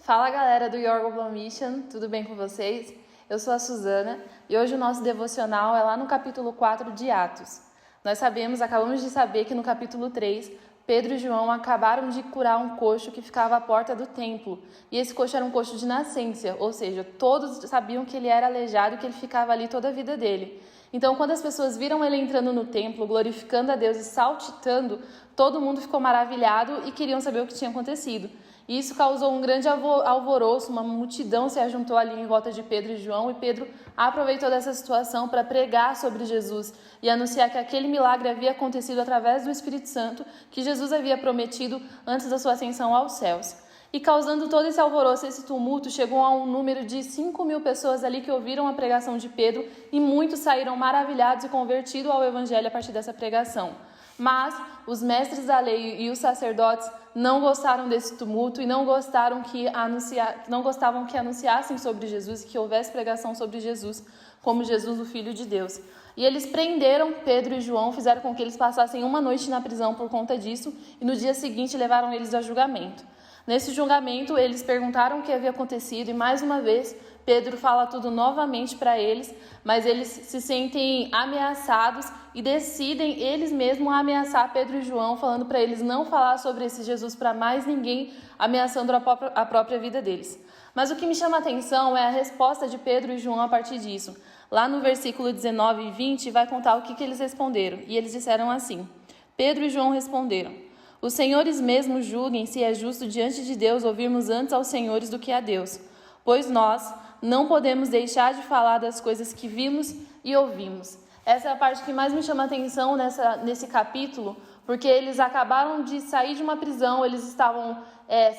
Fala galera do Your Global Mission, tudo bem com vocês? Eu sou a Suzana e hoje o nosso devocional é lá no capítulo 4 de Atos. Acabamos de saber que no capítulo 3, Pedro e João acabaram de curar um coxo que ficava à porta do templo. E esse coxo era um coxo de nascença, ou seja, todos sabiam que ele era aleijado e que ele ficava ali toda a vida dele. Então, quando as pessoas viram ele entrando no templo, glorificando a Deus e saltitando, todo mundo ficou maravilhado e queriam saber o que tinha acontecido. E isso causou um grande alvoroço, uma multidão se ajuntou ali em volta de Pedro e João, e Pedro aproveitou dessa situação para pregar sobre Jesus e anunciar que aquele milagre havia acontecido através do Espírito Santo que Jesus havia prometido antes da sua ascensão aos céus. E causando todo esse alvoroço, esse tumulto, chegou a um número de 5.000 pessoas ali que ouviram a pregação de Pedro e muitos saíram maravilhados e convertidos ao Evangelho a partir dessa pregação. Mas os mestres da lei e os sacerdotes não gostaram desse tumulto e não gostavam que anunciassem sobre Jesus, que houvesse pregação sobre Jesus, como Jesus, o Filho de Deus. E eles prenderam Pedro e João, fizeram com que eles passassem uma noite na prisão por conta disso, e no dia seguinte levaram eles a julgamento. Nesse julgamento, eles perguntaram o que havia acontecido e, mais uma vez, Pedro fala tudo novamente para eles, mas eles se sentem ameaçados e decidem eles mesmos ameaçar Pedro e João, falando para eles não falar sobre esse Jesus para mais ninguém, ameaçando a própria vida deles. Mas o que me chama a atenção é a resposta de Pedro e João a partir disso. Lá no versículo 19 e 20 vai contar o que eles responderam. E eles disseram assim: Pedro e João responderam: os senhores mesmos julguem se é justo diante de Deus ouvirmos antes aos senhores do que a Deus, pois nós não podemos deixar de falar das coisas que vimos e ouvimos. Essa é a parte que mais me chama a atenção nesse capítulo, porque eles acabaram de sair de uma prisão, eles estavam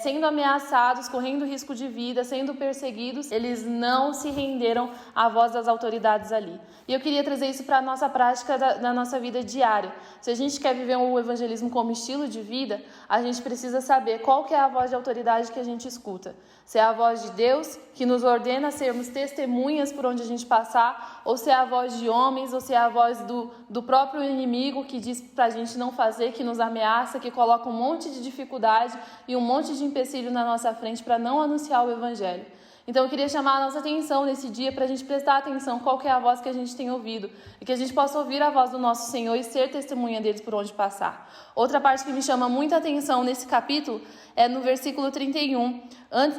sendo ameaçados, correndo risco de vida, sendo perseguidos. Eles não se renderam à voz das autoridades ali. E eu queria trazer isso para a nossa prática da nossa vida diária. Se a gente quer viver o evangelismo como estilo de vida, a gente precisa saber qual que é a voz de autoridade que a gente escuta. Se é a voz de Deus, que nos ordena a sermos testemunhas por onde a gente passar, ou se é a voz de homens, ou se é a voz do próprio inimigo que diz para a gente não fazer, que nos ameaça, que coloca um monte de dificuldade e um monte de empecilho na nossa frente para não anunciar o Evangelho. Então eu queria chamar a nossa atenção nesse dia para a gente prestar atenção qual que é a voz que a gente tem ouvido e que a gente possa ouvir a voz do nosso Senhor e ser testemunha deles por onde passar. Outra parte que me chama muita atenção nesse capítulo é no versículo 31.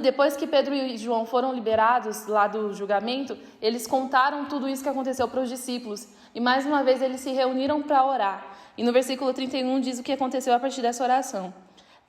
Depois que Pedro e João foram liberados lá do julgamento, eles contaram tudo isso que aconteceu para os discípulos e mais uma vez eles se reuniram para orar. E no versículo 31 diz o que aconteceu a partir dessa oração.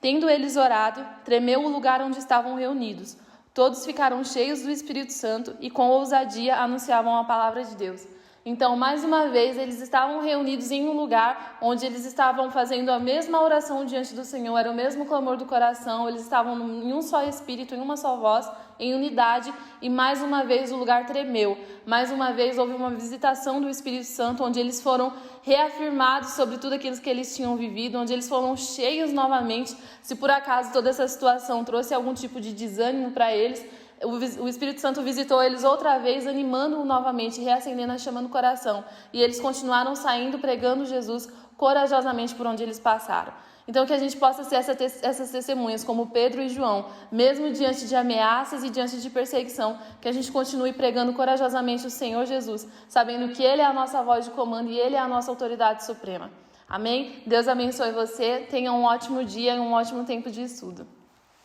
Tendo eles orado, tremeu o lugar onde estavam reunidos. Todos ficaram cheios do Espírito Santo e com ousadia anunciavam a palavra de Deus. Então, mais uma vez, eles estavam reunidos em um lugar onde eles estavam fazendo a mesma oração diante do Senhor, era o mesmo clamor do coração, eles estavam em um só espírito, em uma só voz, em unidade, e mais uma vez o lugar tremeu. Mais uma vez houve uma visitação do Espírito Santo, onde eles foram reafirmados sobre tudo aquilo que eles tinham vivido, onde eles foram cheios novamente. Se por acaso toda essa situação trouxe algum tipo de desânimo para eles, o Espírito Santo visitou eles outra vez, animando-o novamente, reacendendo a chama no coração. E eles continuaram saindo, pregando Jesus corajosamente por onde eles passaram. Então que a gente possa ser essas testemunhas, como Pedro e João, mesmo diante de ameaças e diante de perseguição, que a gente continue pregando corajosamente o Senhor Jesus, sabendo que Ele é a nossa voz de comando e Ele é a nossa autoridade suprema. Amém? Deus abençoe você, tenha um ótimo dia e um ótimo tempo de estudo.